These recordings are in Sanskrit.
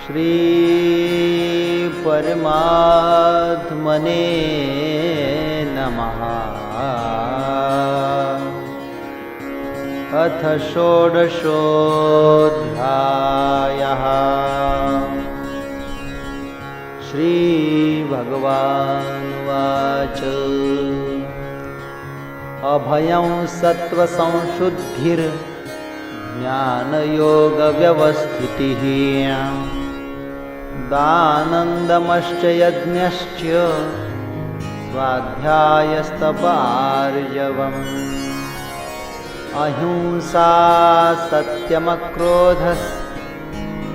श्री परमात्मने नमः। अथ षोडशोऽध्यायः। श्रीभगवानुवाच अभयं सत्त्वसंशुद्धिर्ज्ञानयोगव्यवस्थितिः दानन्दमश्च यज्ञश्च स्वाध्यायस्तपार्जवम् अहिंसा सत्यमक्रोधः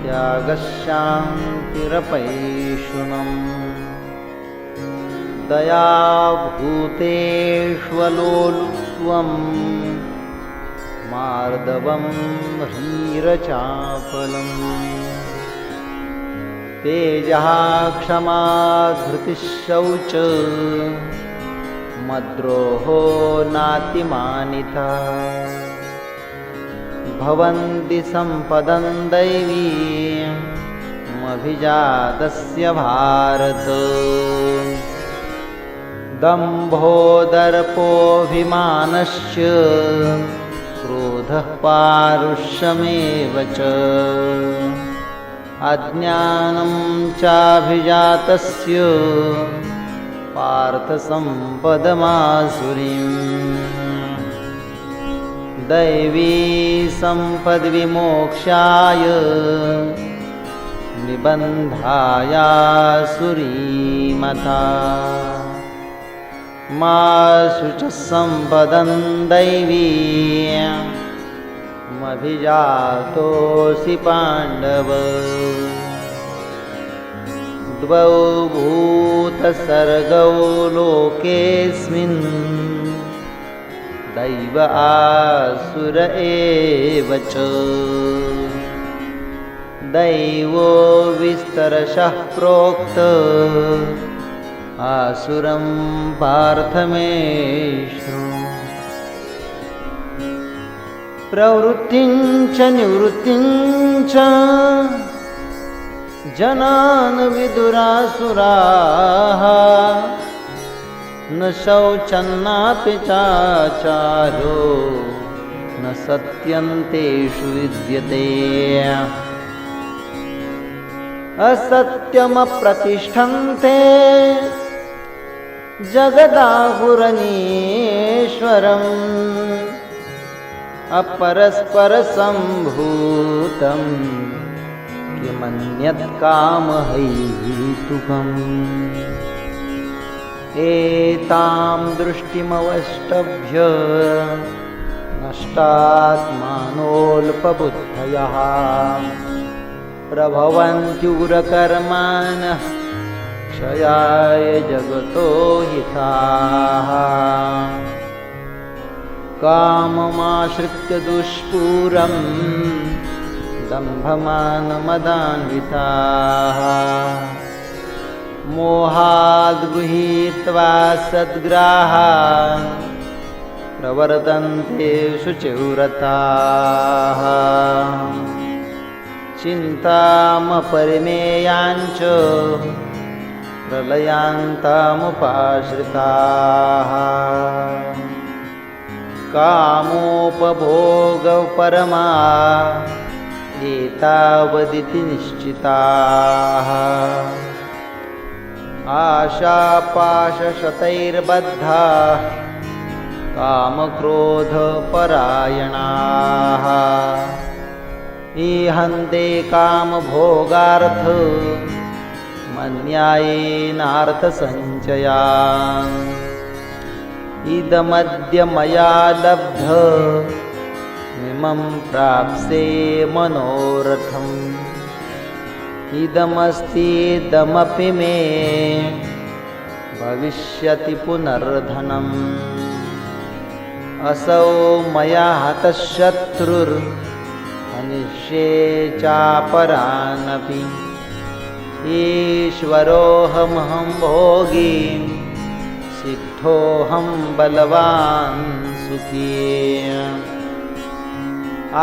त्यागश्शान्तिरपैशुनम् दयाभूतेष्वलोलुप्त्वम् मार्दवं ह्रीरचापलम् तेजः क्षमा धृतिः शौचम् मद्रोहो नातिमानिता भवन्ति सम्पदं दैवीमभिजातस्य भारत दम्भो दर्पोऽभिमानश्च क्रोधः पारुष्यमेव च अज्ञानं चाभिजातस्य पार्थसम्पदमासुरीम् दैवी सम्पद्विमोक्षाय निबन्धायासुरीमता मासु च सम्पदं दैवीमभिजातोऽसि पाण्डव द्वौ भूतसर्गौ लोकेऽस्मिन् दैव आसुर एव च दैवो विस्तरशः प्रोक्त आसुरं पार्थ मे शृणु प्रवृत्तिं च निवृत्तिं च जनान् विदुरासुराः न शौचन्नापि चाचारो न सत्यन्तेषु विद्यते असत्यमप्रतिष्ठन्ते जगदाहुरनीश्वरम् अपरस्परसम्भूतम् किमन्यत् कामहैतुकम् एतां दृष्टिमवष्टभ्य नष्टात्मानोऽल्पबुद्धयः प्रभवन्त्युग्रकर्माणः क्षयाय जगतो हिताः काममाश्रित्य दुष्पूरम् दम्भमानमदान्विताः मोहाद् गृहीत्वा सद्ग्राहान् प्रवर्तन्ते शुचिव्रताः चिन्तामपरिमेयाञ्च प्रलयान्तामुपाश्रिताः कामोपभोगपरमा एतावदिति निश्चिताः आशापाशशतैर्बद्धाः कामक्रोधपरायणाः ईहन्ते कामभोगार्थमन्यायेनार्थसञ्चयान् इदमद्य मया लब्धमिमं प्राप्स्ये मनोरथम् इदमस्तीदमपि मे भविष्यति पुनर्धनम् असौ मया हतः शत्रुर्हनिष्ये चापरानपि ईश्वरोऽहमहं भोगी सिद्धोऽहं बलवान् सुखी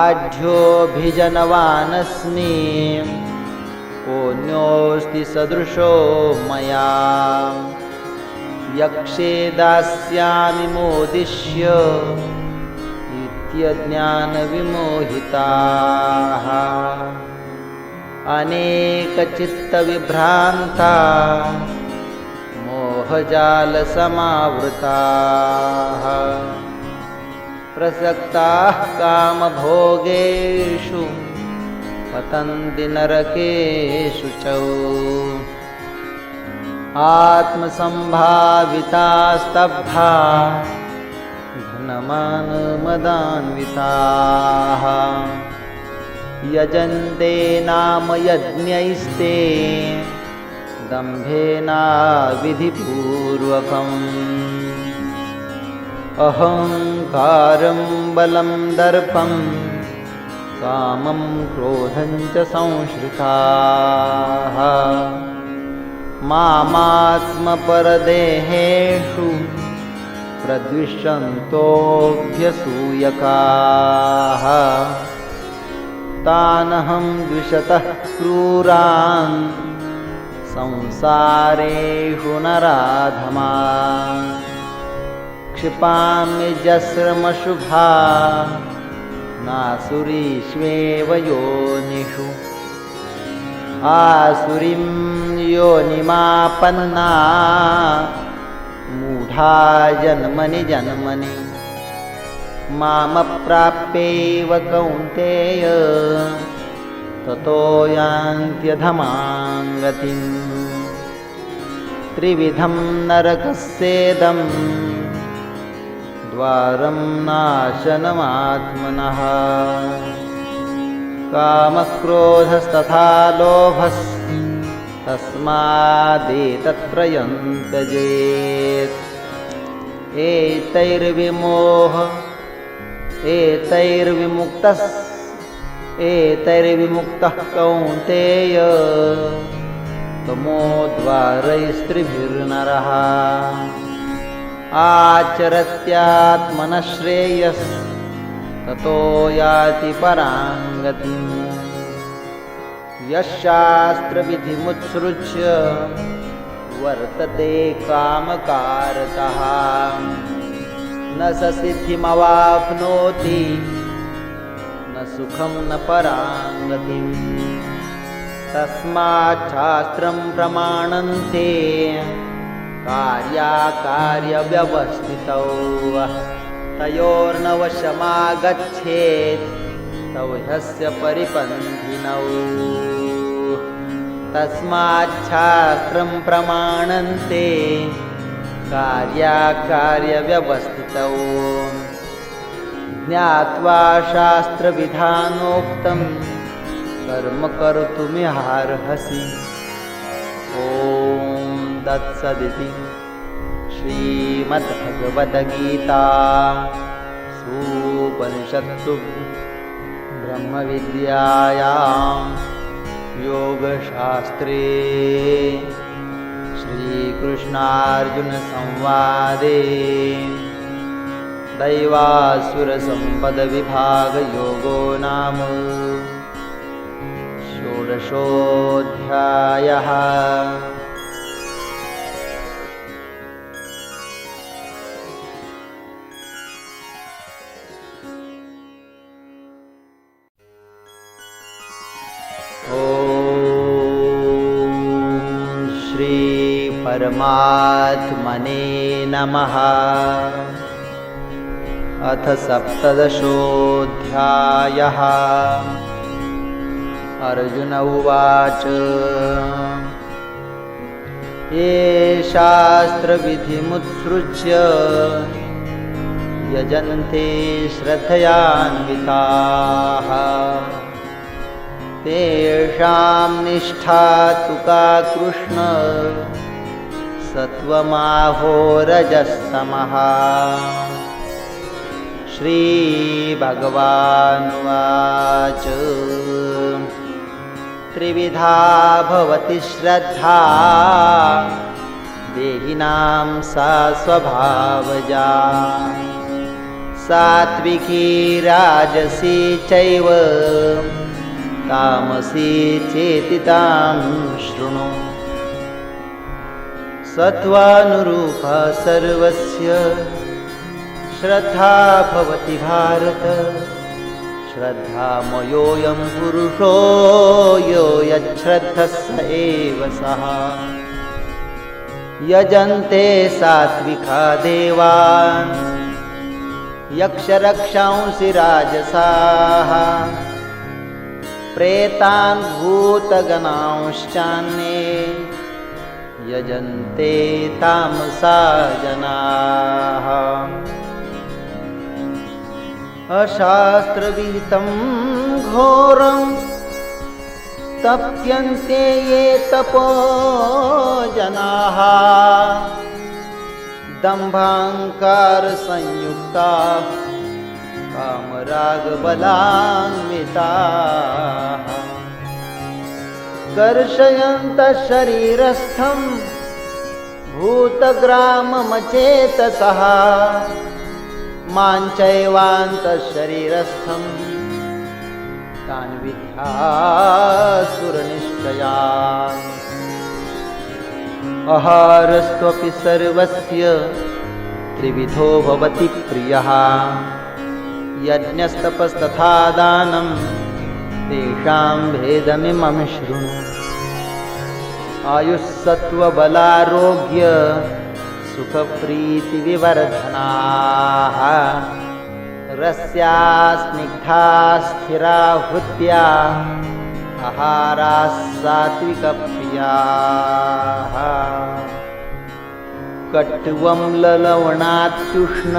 आढ्योऽभिजनवानस्मि कोऽन्योऽस्ति सदृशो मया यक्षे दास्यामि मोदिष्य इत्यज्ञानविमोहिताः अनेकचित्तविभ्रान्ता मोहजालसमावृताः प्रसक्ताः कामभोगेषु पतन्ति नरकेषु च आत्मसम्भावितास्तब्धा धनमानमदान्विताः यजन्ते नाम यज्ञैस्ते दम्भेनाविधिपूर्वकम् अहङ्कारं बलं दर्पं कामं क्रोधं च संश्रिताः मामात्मपरदेहेषु प्रद्विषन्तोऽभ्यसूयकाः तानहं द्विषतः क्रूरान् संसारेषु नराधमान् क्षिपामि जस्रमशुभा नासुरीष्वेव योनिषु आसुरीं योनिमापन्ना मूढा जन्मनि जन्मनि मामप्राप्यैव कौन्तेय ततो यान्त्यधमां गतिम् त्रिविधं नरकस्येदं द्वारं नाशनमात्मनः कामक्रोधस्तथा लोभस्तस्मादेतत्त्रयं त्यजेत् एतैर्विमुक्तः कौन्तेय तमोद्वारैस्त्रिभिर्नरः आचरत्यात्मनः श्रेयस्ततो याति परां गतिम् यशास्त्रविधिमुत्सृज्य वर्तते कामकारतः न स सिद्धिमवाप्नोति न सुखं न परां गतिम् तस्मात् शास्त्रं प्रमाणन्ते कार्याकार्यव्यवस्थितौ तयोर्न वशमागच्छेत् तौ ह्यस्य परिपन्थिनौ तस्मात् शास्त्रं प्रमाणन्ते कार्याकार्यव्यवस्थितौ ज्ञात्वा शास्त्रविधानोक्तं कर्म कर्तुमिहार्हसि ॐ तत्सदिति श्रीमद्भगवद्गीता उपनिषत्सु ब्रह्मविद्यायां योगशास्त्रे श्रीकृष्णार्जुनसंवादे दैवासुरसम्पदविभागयोगो नाम षोडशोऽध्यायः। परमात्मने नमः। अथ सप्तदशोऽध्यायः। अर्जुन उवाच ये शास्त्रविधिमुत्सृज्य यजन्ते श्रद्धयान्विताः तेषां निष्ठा तु का कृष्ण सत्वमाहोरजस्तमः। श्रीभगवानुवाच त्रिविधा भवति श्रद्धा देहिनां सा स्वभावजा सात्विकी राजसी चैव तामसी चेति तां शृणु। सत्त्वानुरूपा सर्वस्य श्रद्धा भवति भारत। श्रद्धामयोऽयं पुरुषो यो यच्छ्रद्धः स एव सः। यजन्ते सात्विका देवान् यक्षरक्षांसि राजसाः। प्रेतान् भूतगणांश्चान्ये यजन्ते तामसा जनाः। अशास्त्रविहितं घोरं तप्यन्ते ये तपो जनाः। दम्भाहंकारसंयुक्ताः कामरागबलान्विताः। कर्षयन्तः शरीरस्थं भूतग्राममचेतसः। माञ्चैवान्तः शरीरस्थं तान् विद्यासुरनिश्चयान्। आहारस्त्वपि सर्वस्य त्रिविधो भवति प्रियः। यज्ञस्तपस्तथा दानं तेषां भेदमिमं शृणु। आयुस्सत्त्वबलारोग्य सुखप्रीतिविवर्धनाः। रस्या स्निग्धा स्थिरा हृद्या आहाराः सात्विकप्रियाः। कट्वं ललवणात्युष्ण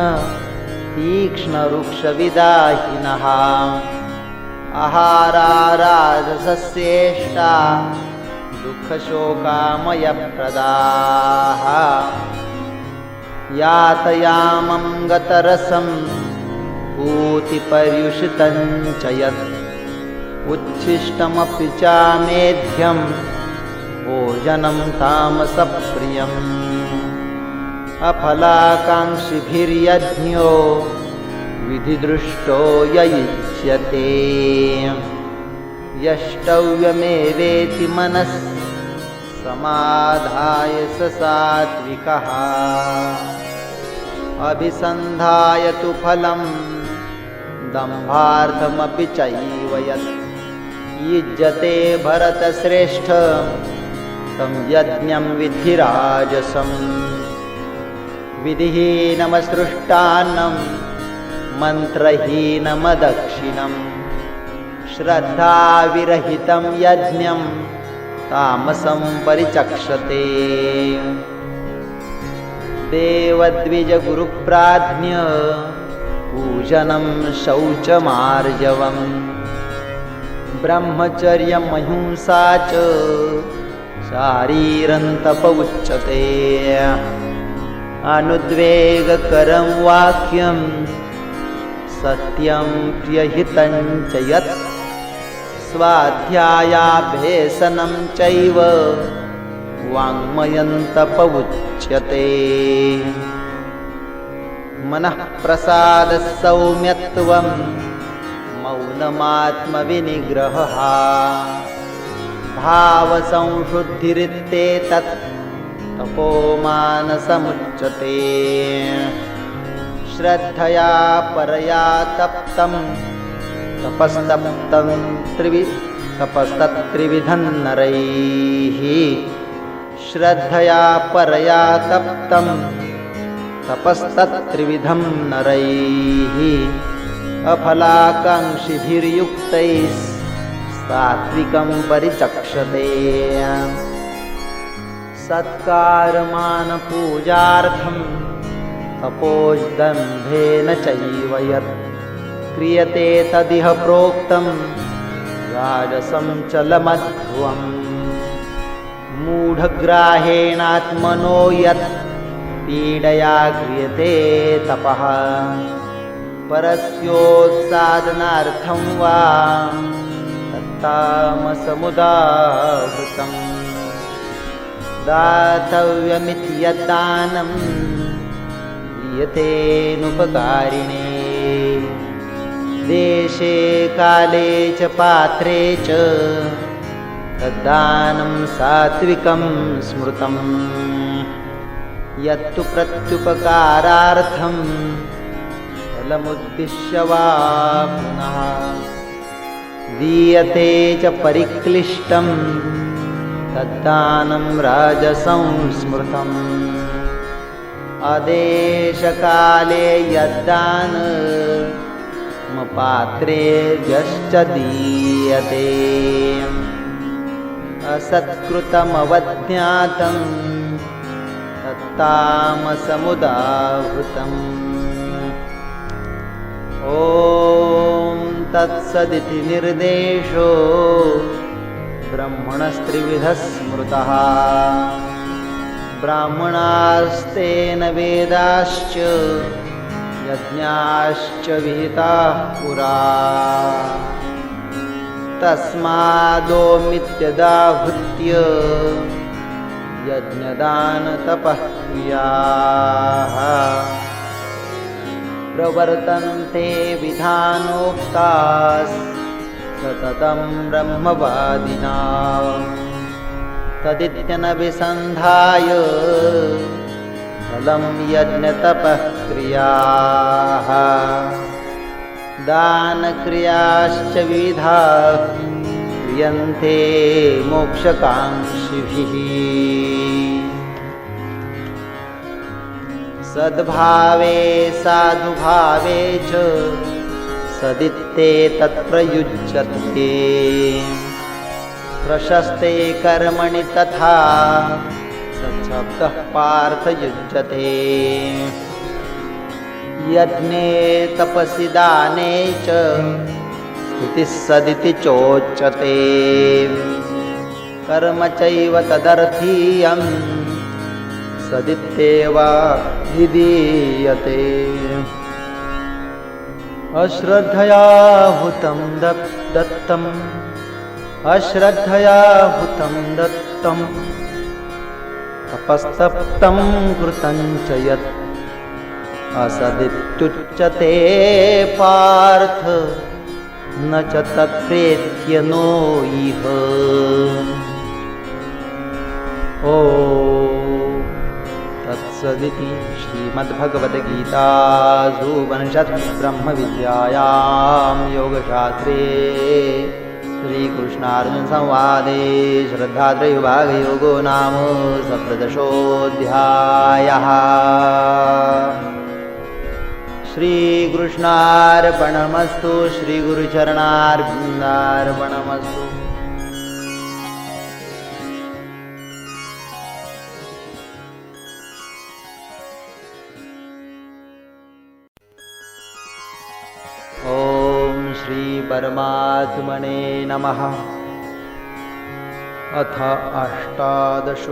तीक्ष्णरुक्षविदाहिनः। आहारा राजसस्येष्टा दुःखशोकामयप्रदाः। यातयामं गतरसं पूतिपर्युषितं च यत्। उच्छिष्टमपि चामेध्यं भोजनं तामसप्रियम्। अफलाकाङ्क्षिभिर्यज्ञो विधिदृष्टो य इच्यते। यष्टव्यमेवेति मनः समाधाय स सात्विकः। अभिसन्धाय तु फलं दम्भार्थमपि चैव यत्। युज्यते भरतश्रेष्ठ तं यज्ञं विद्धि राजसम्। विधिहीनमसृष्टान्नं मन्त्रहीनमदक्षिणं। श्रद्धाविरहितं यज्ञं तामसं परिचक्षते। देवद्विजगुरुप्राज्ञ पूजनं शौचमार्जवम्। ब्रह्मचर्यमहिंसा च शारीरन्तप उच्यते। अनुद्वेगकरं वाक्यं सत्यं प्रियहितं च यत्। स्वाध्यायाभ्यसनं चैव वाङ्मयं तप उच्यते। मनः प्रसादः सौम्यत्वं मौनमात्मविनिग्रहः। भावसंशुद्धिरित्येतत् तपो मानसमुच्यते। श्रद्धया परया तप्तं तपस्तत्त्रिविधं नरैः। श्रद्धया परया तप्तं तपस्तत्त्रिविधं नरैः। अफलाकाङ्क्षिभिर्युक्तैः सात्विकं परिचक्षते। सत्कारमानपूजार्थं तपोदम्भेन चैव यत्। क्रियते तदिह प्रोक्तं राजसं चलमध्वम्। मूढग्राहेणात्मनो यत् पीडया क्रियते तपः। परस्योत्सादनार्थं वा तत्तामसमुदाहृतम्। दातव्यमिति यद्दानं दीयतेऽनुपकारिणे। देशे काले च पात्रे च तद्दानं सात्विकं स्मृतम् यत्तु प्रत्युपकारार्थं फलमुद्दिश्य वा पुनः दीयते च परिक्लिष्टं तद्दानं राजसंस्मृतम् अदेशकाले यद्दानमपात्रेभ्यश्च दीयते असत्कृतमवज्ञातं तत्तामसमुदाहृतम् ॐ तत्सदिति निर्देशो ब्रह्मणस्त्रिविधः स्मृतः ब्राह्मणास्तेन वेदाश्च यज्ञाश्च विहिताः पुरा तस्मादोमित्यदाहृत्य यज्ञदानतपः क्रियाः प्रवर्तन्ते विधानोक्ताः सततं ब्रह्मवादिनां तदित्यनभिसन्धाय फलं यज्ञतपः क्रियाः दानक्रियाश्च विविधाः क्रियन्ते मोक्षकाङ्क्षिभिः सद्भावे साधुभावे च सदित्ते तत्प्रयुज्यते प्रशस्ते कर्मणि तथा सच्छब्दः पार्थयुज्यते यज्ञे तपसि दाने च स्थितिः सदिति चोच्यते कर्म चैव तदर्थीयं सदित्येव विधीयते अश्रद्धया हुतं दत्तम् अश्रद्धया हुतं दत्तं तपस्तप्तं कृतं च यत् असदित्युच्यते पार्थ न च तत्प्रेत्य नो इह ॐ तत्सदिति श्रीमद्भगवद्गीतासु उपनिषद्ब्रह्मविद्यायां योगशास्त्रे श्रीकृष्णार्जुनसंवादे श्रद्धात्रयविभागयोगो नाम सप्तदशोऽध्यायः श्रीकृष्णार्पणमस्तु श्रीगुरुचरणार्पणमस्तु। ॐ श्री परमात्मने नमः। अथ अष्टादशोऽध्यायः।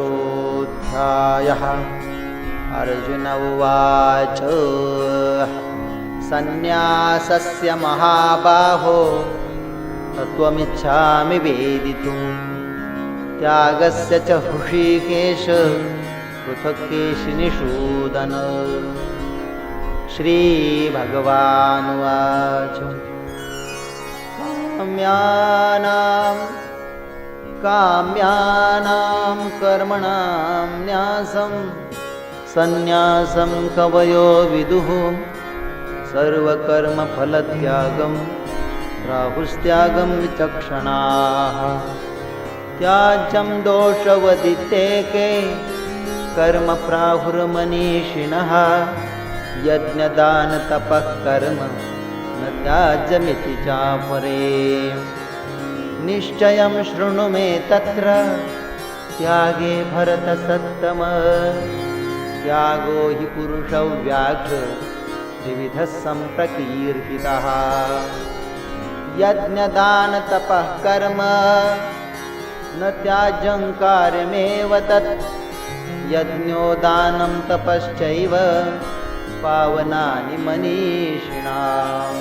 अर्जुन उवाच सन्न्यासस्य महाबाहो तत्त्वमिच्छामि वेदितुं त्यागस्य च हृषीकेश पृथक्केशिनिषूदन। श्रीभगवानुवाच काम्यानां कर्मणां न्यासं सन्न्यासं कवयो विदुः सर्वकर्मफलत्यागं प्राहुस्त्यागं विचक्षणाः। त्याज्यं दोषवदितेके कर्म प्राहुर्मनीषिणः यज्ञदानतपः कर्म न त्याज्यमिति चापरे। निश्चयं शृणु मे तत्र त्यागे भरतसत्तम। त्यागो हि पुरुषौ व्याघ्र त्रिविधः सम्प्रकीर्तितः। यज्ञदानतपः कर्म न त्याज्यं कार्यमेव तत्। यज्ञो दानं तपश्चैव पावनानि मनीषिणाम्।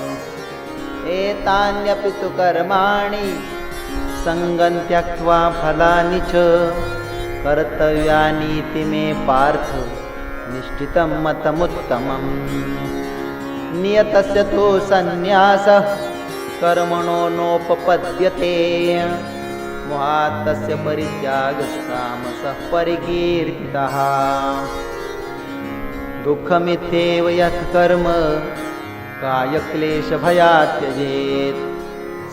एतान्यपि तु कर्माणि सङ्गं त्यक्त्वा फलानि च कर्तव्यानीति मे पार्थ निश्चितं मतमुत्तमम्। नियतस्य तु सन्न्यासः कर्मणो नोपपद्यते मोहात् तस्य परित्यागस्तामसः परिकीर्तितः दुःखमित्येव यत् कर्म कायक्लेशभयात् त्यजेत्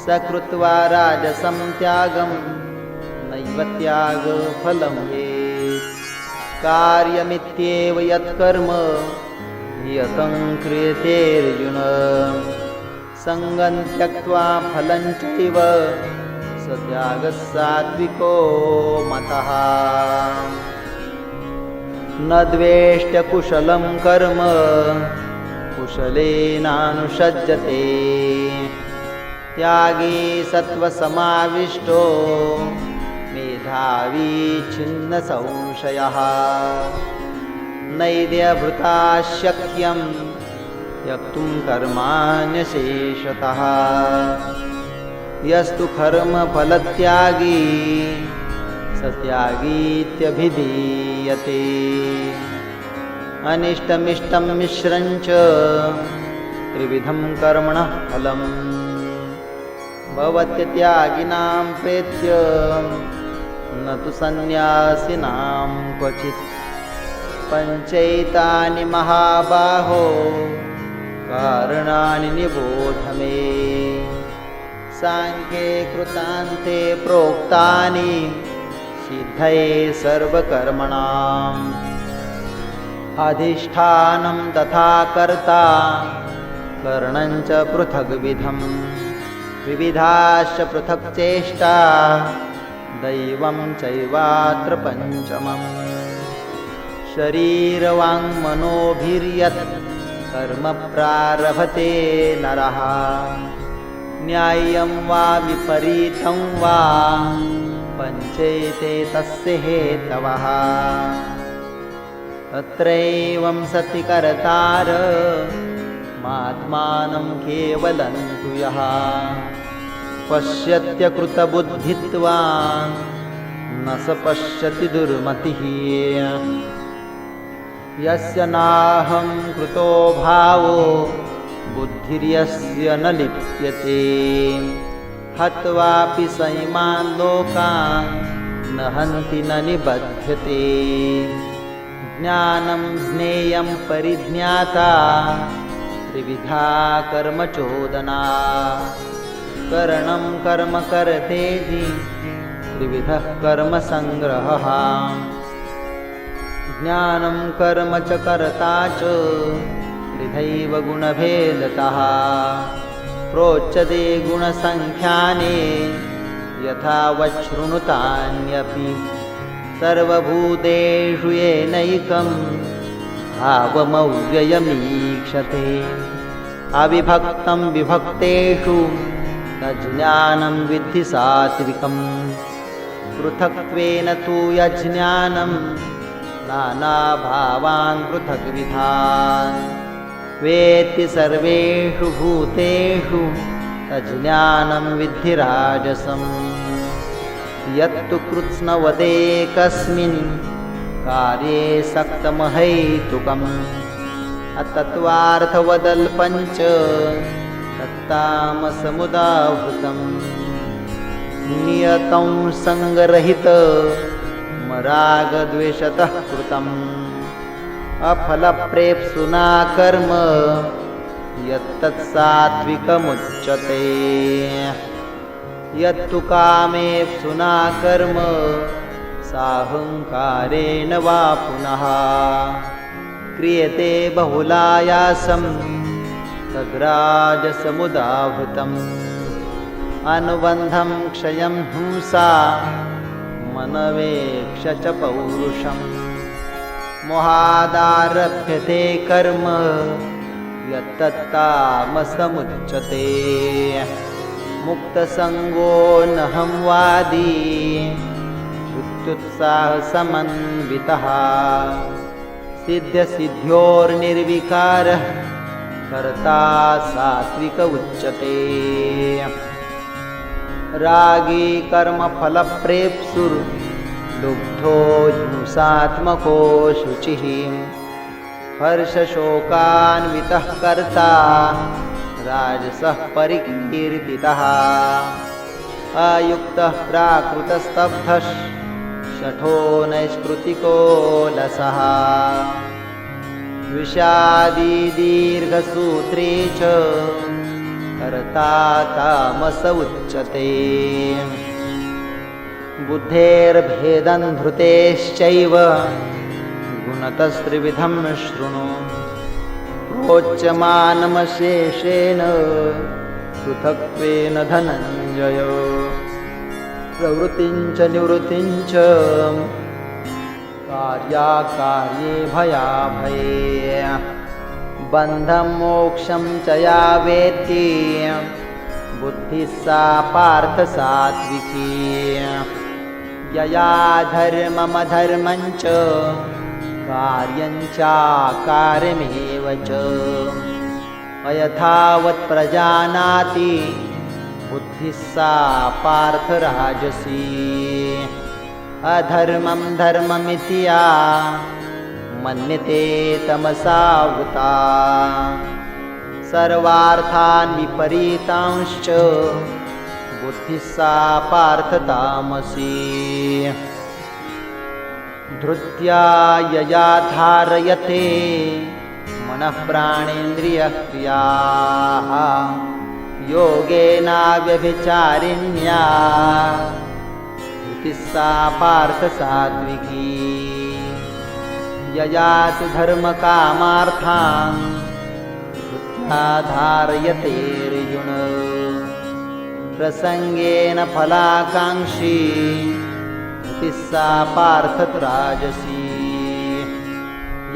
स कृत्वा राजसं त्यागं नैव त्यागफलं येत् कार्यमित्येव यत् कर्म नियतं क्रियतेऽर्जुन सङ्गं त्यक्त्वा फलं चैव स त्यागः सात्विको मतः न द्वेष्ट्य कुशलं कर्म कुशलेनानुषज्यते त्यागी सत्त्वसमाविष्टो मेधावी छिन्नसंशयः नैद्यभृता शक्यं त्यक्तुं कर्माण्यशेषतः यस्तु कर्मफलत्यागी स त्यागीत्यभिधीयते अनिष्टमिष्टं मिश्रं च त्रिविधं कर्मणः फलम् भवत्यत्यागिनां प्रेत्य न तु सन्न्यासिनां क्वचित् पञ्चैतानि महाबाहो कारणानि निबोध मे सांख्ये कृतान्ते प्रोक्तानि सिद्धये सर्वकर्मणाम् अधिष्ठानं तथा कर्ता करणं च पृथग्विधम् विविधाश्च पृथक् चेष्टा दैवं चैवात्र पञ्चमम् शरीरवाङ्मनोभिर्यत् कर्म प्रारभते नरः न्याय्यं वा विपरीतं वा पञ्चैते तस्य हेतवः तत्रैवं सति कर्तार मात्मानं केवलं तु यः पश्यत्यकृतबुद्धित्वान् न स पश्यति दुर्मतिः यस्य नाहं कृतो भावो बुद्धिर्यस्य न लिप्यते हत्वापि सैमान् लोकान् न हन्ति न निबध्यते ज्ञानं ज्ञेयं परिज्ञाता त्रिविधा कर्मचोदना करणं कर्म कर्तेति त्रिविधः कर्मसङ्ग्रहः ज्ञानं कर्म च कर्ता च त्रिधैव गुणभेदतः प्रोच्यते गुणसङ्ख्याने यथा वच्छृणुतान्यपि सर्वभूतेषु येनैकं भावमव्ययमीक्षते अविभक्तं विभक्तेषु तज्ज्ञानं विद्धि सात्विकम् पृथक्त्वेन तु यज्ज्ञानं नानाभावान् पृथग्विधान् वेत्ति सर्वेषु भूतेषु तज्ज्ञानं विद्धि राजसम् यत्तु कृत्स्नवदेकस्मिन् कार्ये सक्तमहैतुकम् अतत्त्वार्थवदल्पञ्च तत्तामसमुदाहृतम् नियतं सङ्गरहितमरागद्वेषतः कृतम् अफलप्रेप्सुना कर्म यत्तत्सात्विकमुच्यते यत्तु कामेप्सुना कर्म साहङ्कारेण वा पुनः क्रियते बहुलायासं तद्राजसमुदाहृतम् अनुबन्धं क्षयं हिंसा मनवेक्ष च पौरुषम् मोहादारभ्यते कर्म यत्तत्तामसमुच्यते मुक्तसङ्गो नहं वादी मृत्युत्साहसमन्वितः सिद्ध्यसिद्ध्योर्निर्विकारः कर्ता सात्विक उच्यते रागी कर्मफलप्रेप्सुर्लुब्धो हिंसात्मको शुचिः हर्षशोकान्वितः कर्ता राजसः परिकीर्तितः अयुक्तः प्राकृतस्तब्धः शठो नैष्कृतिको लसः विषादी दीर्घसूत्री च कर्ता तामस उच्यते बुद्धेर्भेदं धृतेश्चैव गुणतस्त्रिविधं शृणु प्रोच्यमानमशेषेण पृथक्त्वेन धनञ्जय प्रवृत्तिं च निवृत्तिं च कार्याकार्ये भयाभये बन्धं मोक्षं च या वेत्ति बुद्धिः सा पार्थ सात्विकी यया धर्ममधर्मं च कार्यं चाकार्यमेव च अयथावत् प्रजानाति बुद्धिः सा पार्थ राजसी अधर्मं धर्ममिति या मन्यते तमसावृता सर्वार्थान् विपरीतांश्च बुद्धिः सा पार्थ तामसी धृत्या यया धारयते मनः प्राणेन्द्रियक्रियाः योगेनाव्यभिचारिण्या धृतिः सा पार्थ सात्विकी यया तु धर्मकामार्थान् धृत्या धारयतेऽर्जुन प्रसंगेन फलाकांक्षी धृतिः सा पार्थ राजसी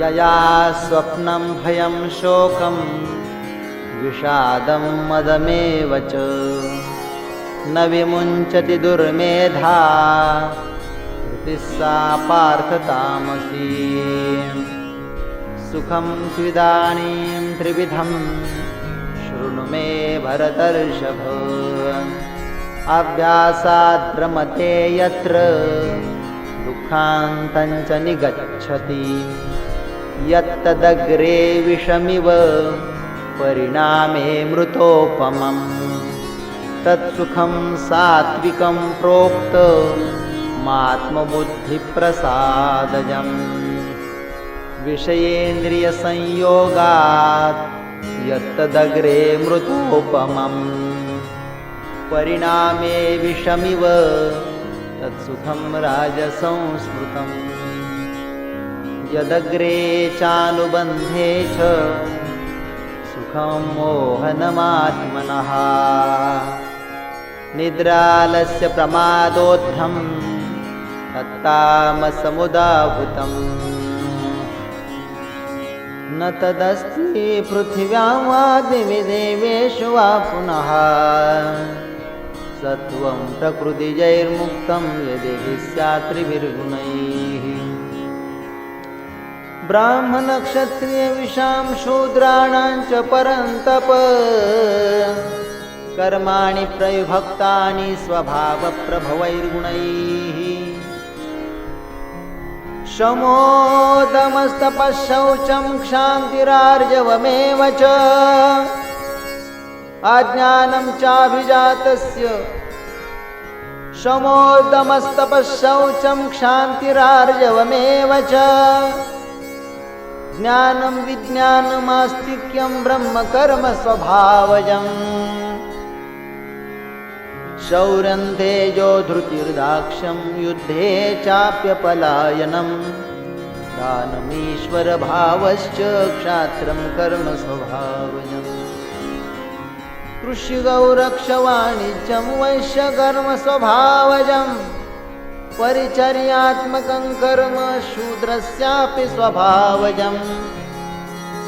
यया स्वप्नं भयं शोकं विषादं मदमेव च न विमुञ्चति दुर्मेधा धृतिः सा पार्थ तामसी सुखं त्विदानीं त्रिविधं शृणु मे भरतर्षभ अभ्यासाद्रमते यत्र दुःखान्तं च निगच्छति यत्तदग्रे विषमिव परिणामे मृतोपमम् तत्सुखं सात्विकं प्रोक्तमात्मबुद्धिप्रसादजम् विषयेन्द्रियसंयोगात् यत्तदग्रे मृतोपमम् परिणामे विषमिव तत्सुखं राजसंस्मृतम् यदग्रे चानुबन्धे च सुखं मोहनमात्मनः निद्रालस्य प्रमादोत्थं तत्तामसमुदाहृतम् न तदस्ति पृथिव्यां वाग्निदेवेषु वा पुनः सत्वं प्रकृतिजैर्मुक्तं यदि स्यात् त्रिभिर्गुणैः ब्राह्मणक्षत्रियविषां शूद्राणां च परन्तप कर्माणि प्रविभक्तानि स्वभावप्रभवैर्गुणैः शमोदमस्तपःशौचं क्षान्तिरार्जवमेव च अज्ञानं चाभिजातस्य शमोदमस्तपःशौचं क्षान्तिरार्जवमेव च ज्ञानं विज्ञानमास्तिक्यं ब्रह्मकर्म स्वभावजम् शौर्यं तेजो धृतिर्दाक्ष्यं युद्धे चाप्यपलायनं दानमीश्वरभावश्च क्षात्रं कर्म स्वभावजम् कृषिगौरक्षवाणिज्यं वैश्यकर्म स्वभावजम् परिचर्यात्मकं कर्म शूद्रस्यापि स्वभावजम्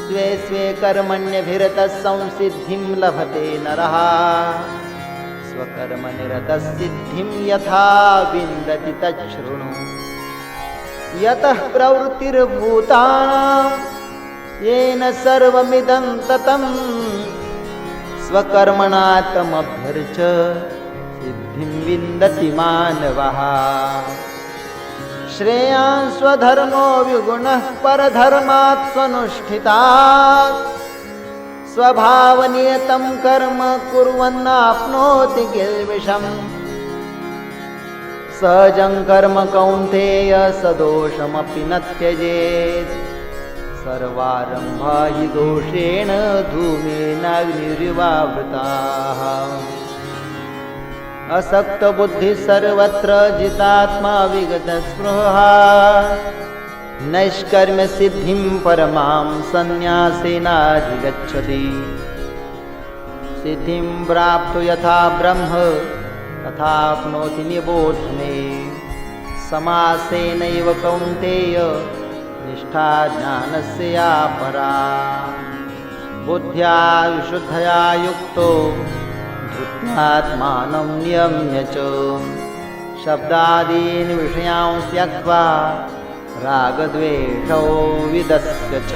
स्वे स्वे कर्मण्यभिरतः संसिद्धिं लभते नरः स्वकर्मनिरतः सिद्धिं यथा विन्दति तच्छृणु यतः प्रवृत्तिर्भूतानां येन सर्वमिदं ततं स्वकर्मणा तमभ्यर्च्य सिद्धिं विन्दति मानवः श्रेयान् स्वधर्मो विगुणः परधर्मात् स्वनुष्ठितात् स्वभावनियतं कर्म कुर्वन्नाप्नोति किल्बिषम् सहजं कर्म कौन्तेय सदोषमपि न त्यजेत् सर्वारम्भा हि दोषेण धूमेनाग्निरिवावृताः असक्तबुद्धिः सर्वत्र जितात्मा विगतस्पृहा नैष्कर्म्यसिद्धिं परमां सन्न्यासेनाधिगच्छति सिद्धिं प्राप्तो यथा ब्रह्म तथाप्नोति निबोध मे समासेनैव कौन्तेय निष्ठा ज्ञानस्य या परा बुद्ध्या विशुद्धया युक्तो धृत्यात्मानं नियम्य च शब्दादीन् विषयांस् त्यक्त्वा रागद्वेषौ विदस्य च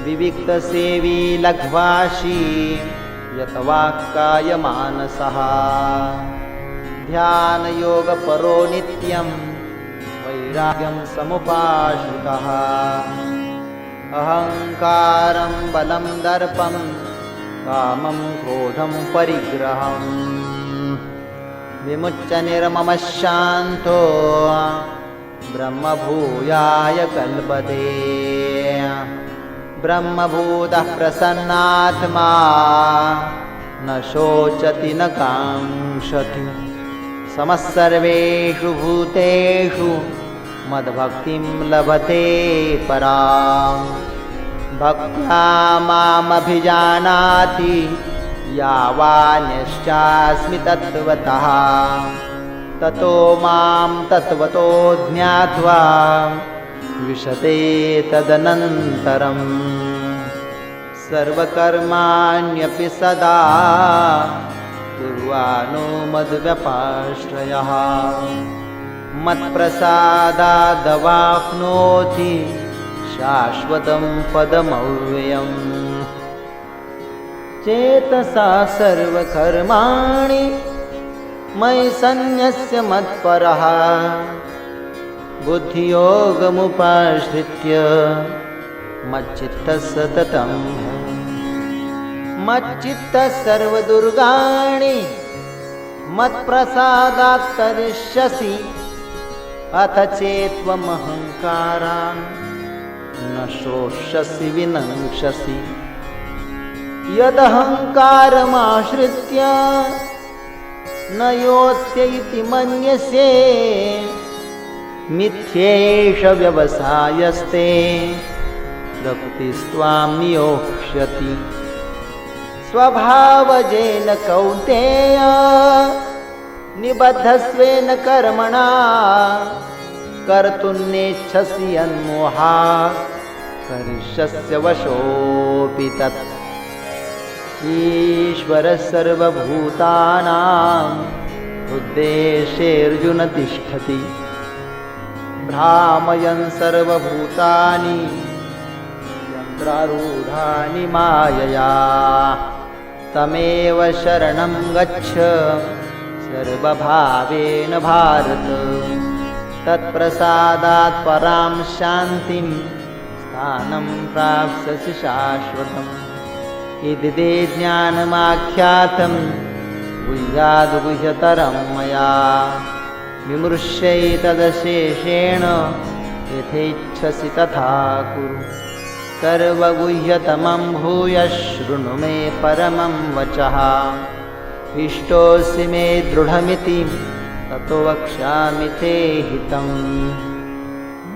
विविक्तसेवी लघ्वाशी यतवाक्कायमानसः ध्यानयोगपरो नित्यं वैराग्यं समुपाश्रितः अहङ्कारं बलं दर्पं कामं क्रोधं परिग्रहं विमुच्य निर्ममः शान्तो ब्रह्मभूयाय कल्पते ब्रह्मभूतः प्रसन्नात्मा न शोचति न काङ्क्षति समस्सर्वेषु भूतेषु मद्भक्तिं लभते पराम् भक्त्या मामभिजानाति यावान्यश्चास्मि तत्त्वतः ततो मां तत्त्वतो ज्ञात्वा विशते तदनन्तरम् सर्वकर्माण्यपि सदा कुर्वाणो मद्व्यपाश्रयः मत्प्रसादादवाप्नोति शाश्वतं पदमव्ययम् चेतसा सर्वकर्माणि मयि सन्न्यस्य मत्परः बुद्धियोगमुपाश्रित्य मच्चित्तः सततं मच्चित्तः सर्वदुर्गाणि मत्प्रसादात् तरिष्यसि अथ चेत्त्वमहङ्कारान् न शोष्यसि विनङ्क्षसि यदहङ्कारमाश्रित्य न योत्स्य इति मन्यसे मिथ्येष व्यवसायस्ते प्रकृतिस्त्वां नियोक्ष्यति स्वभावजेन कौन्तेय निबद्धस्वेन कर्मणा कर्तुं नेच्छसि यन्मोहात् करिष्यस्य वशोऽपि तत् ईश्वरः सर्वभूतानां हृद्देशेऽर्जुन तिष्ठति भ्रामयन् सर्वभूतानि यन्त्रारूढानि मायया तमेव शरणं गच्छ सर्वभावेन भारत तत्प्रसादात् परां शान्तिं स्थानं प्राप्स्यसि शाश्वतम् इति ते ज्ञानमाख्यातं गुह्याद्गुह्यतरं मया विमृश्यैतदशेषेण यथेच्छसि तथा कुरु सर्वगुह्यतमं भूयः शृणु मे परमं वचः इष्टोऽसि मे दृढमिति ततो वक्ष्यामि ते हितम्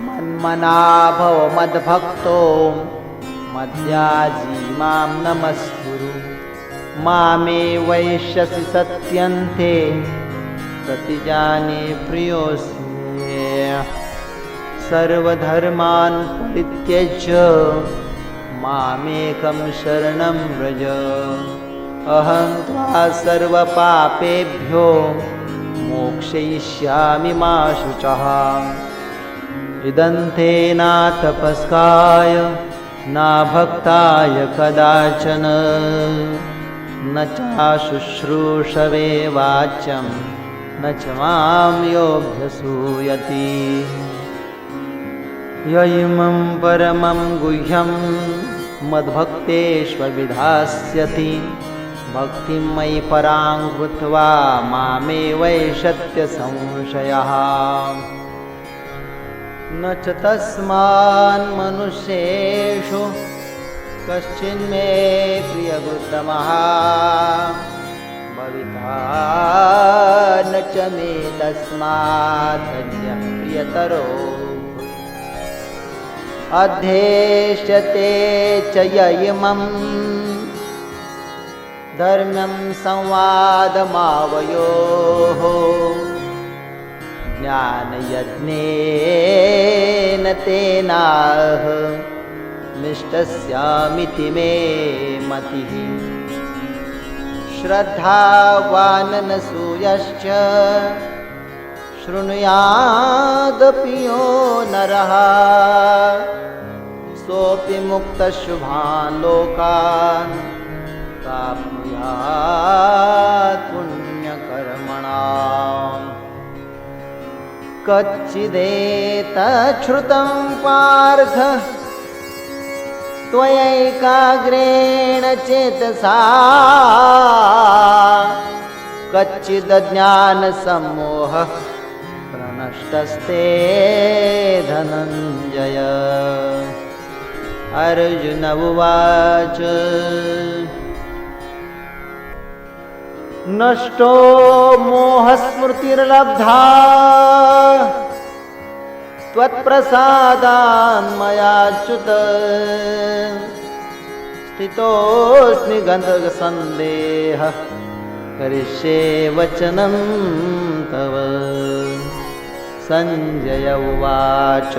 मन्मना भव मद्भक्तो मद्याजी मां नमस्कुरु मामे वैष्यसि सत्यन्ते प्रतिजाने प्रियोऽस्मि सर्वधर्मान् परित्यज्य मामेकं शरणं व्रज अहं त्वा सर्वपापेभ्यो मोक्षयिष्यामि मा शुचः इदं ते न तपस्काय न भक्ताय कदाचन न चाशुश्रूषवे वाच्यं न च मां योऽभ्यसूयति। य इमं परमं गुह्यं मद्भक्तेष्वभिधास्यति भक्तिं मयि परां कृत्वा मामेवैषत्य संशयः। न च तस्मान्मनुष्येषु कश्चिन्मे प्रियकृतमः भविता न च मे तस्मादन्यः प्रियतरो अध्येष्यते च य इमं धर्म्यं संवादमावयोः ज्ञानयज्ञेन तेनाह मिष्टस्यामिति मे मतिः। श्रद्धावाननसूयश्च शृणुयादपि यो नरः सोऽपि मुक्तशुभान् लोकान् प्राप्नुयात् पुण्यकर्मणाम्। कच्चिदेतच्छ्रुतं पार्थ त्वयैकाग्रेण चेतसा कच्चिदज्ञानसम्मोहः प्रनष्टस्ते धनञ्जय। अर्जुन उवाच नष्टो मोहस्मृतिर्लब्धा त्वत्प्रसादान्मयाच्युत स्थितोऽस्मि गन्धसन्देहः करिष्ये वचनं तव। सञ्जय उवाच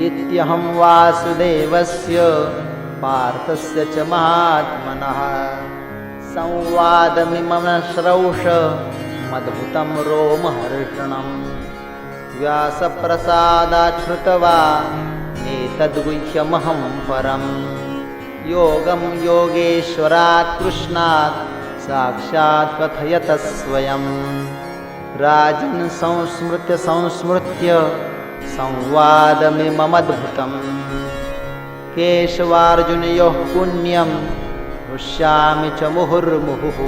इत्यहं वासुदेवस्य पार्थस्य च महात्मनः संवादमिमं श्रौष मद्भुतं रोमहर्षणं व्यासप्रसादात् श्रुतवान् एतद्गुह्यमहं परं योगं योगेश्वरात् कृष्णात् साक्षात् कथयत स्वयं। राजन् संस्मृत्य संस्मृत्य संवादमिममद्भुतं केशवार्जुनयोः पुण्यं हृष्यामि च मुहुर्मुहुः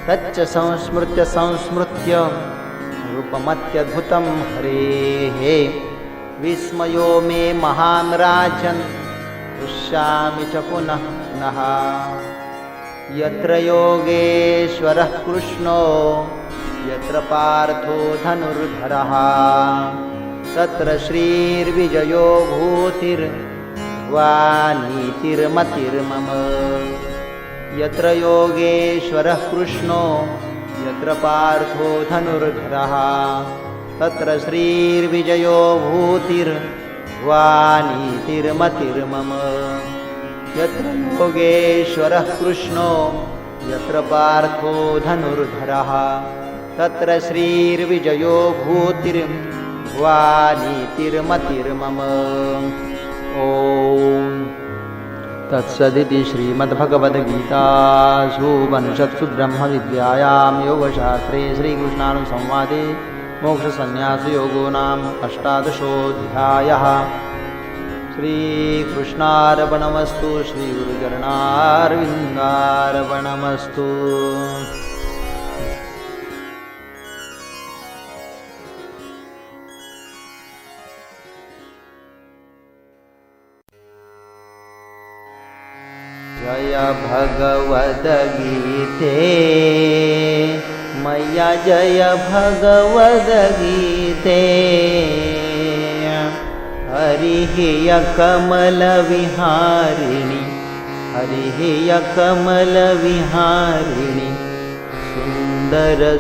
तच्च संस्मृत्य संस्मृत्य रूपमत्यद्भुतं हरेः विस्मयो मे महान् राजन् हृष्यामि च पुनः पुनः। यत्र योगेश्वरः कृष्णो यत्र पार्थो धनुर्धरः तत्र श्रीर्विजयो भूतिर्वा नीतिर्मतिर्मम। यत्र योगेश्वरः कृष्णो यत्र पार्थो धनुर्धरः तत्र श्रीर्विजयो भूतिर्वा नीतिर्मतिर्मम। यत्र योगेश्वरः कृष्णो यत्र पार्थो धनुर्धरः तत्र श्रीर्विजयो भूतिर्वा नीतिर्मतिर्मम। ॐ तत्सदिति श्रीमद्भगवद्गीतासु उपनिषत्सु ब्रह्मविद्यायां योगशास्त्रे श्रीकृष्णानुसंवादे मोक्षसंन्यासयोगो नाम अष्टादशोऽध्यायः। श्रीकृष्णार्पणमस्तु श्रीगुरुचरणारविन्दार्पणमस्तु। जय भगवद्गीते मैया जय भगवद्गीते हरिः कमलविहारिणि हरिः कमलविहारिणि सुन्दरसुपुनीते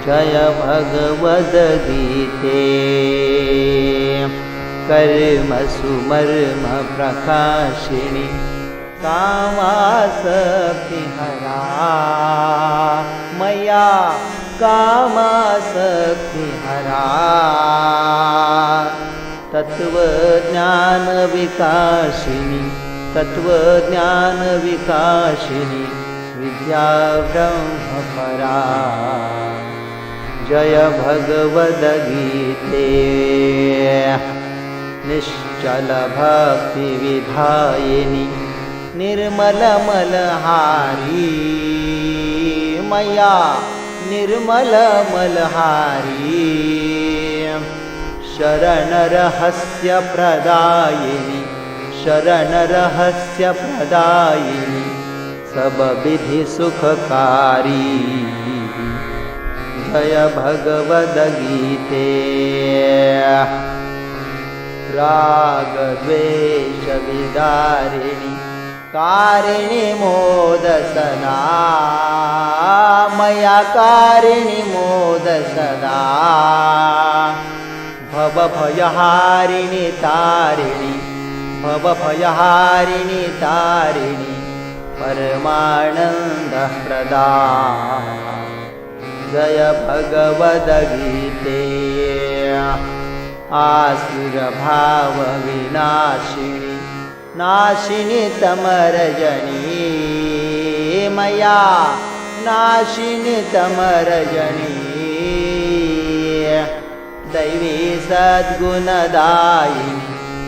जय भगवद्गीते कर्मसुमर्म प्रकाशिनी कामासक्तिहरा मया कामासक्तिहरा तत्त्वज्ञानविकासिनी तत्त्वज्ञानविकासिनी विद्या ब्रह्मपरा। जय भगवद्गीते निश्चलभक्तिविधायिनी निर्मलमलहारी मया निर्मलमलहारी। शरणरहस्यप्रदायिनी शरणरहस्यप्रदायिनी सबविधिसुखकारी। जय भगवद्गीते रागद्वेषविदारिणि कारिणि मोदसदा मया कारिणि मोदसदा। भवभयहारिणि तारिणि भवभयहारिणि तारिणि परमानन्दप्रदा। जय भगवद्गीते आसुरभावविनाशिनी नाशिनी तमरजनी मया नाशिनी तमरजनी। दैवी सद्गुणदायिनी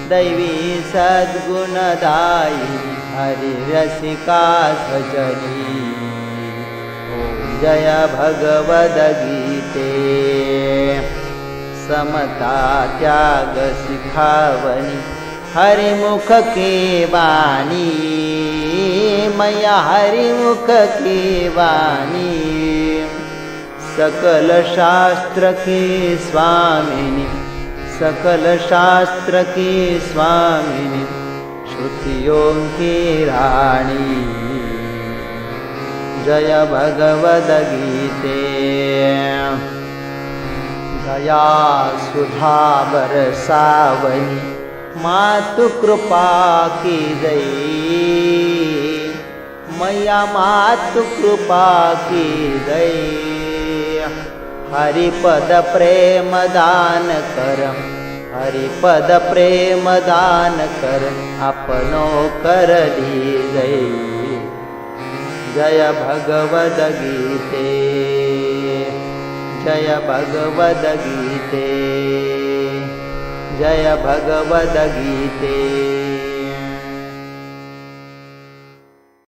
दैवी सद्गुणदायिनी हरिरसिका सजनी। जय भगवद्गीते समता त्याग सिखावनी हरिमुख की वाणी मया हरिमुख की वाणी। सकल शास्त्र की स्वामिनी सकल शास्त्र की स्वामिनी श्रुतियों की रानी। जय भगवद्गीते दया सुधा बरसावनी मातु कृपा की दई मैया मातु कृपा की दई। हरिपद प्रेम दान कर हरिपद प्रेम दान कर अपनो कर दीजै। जय भगवद्गीते जय भगवद्गीते जय भगवद्गीते।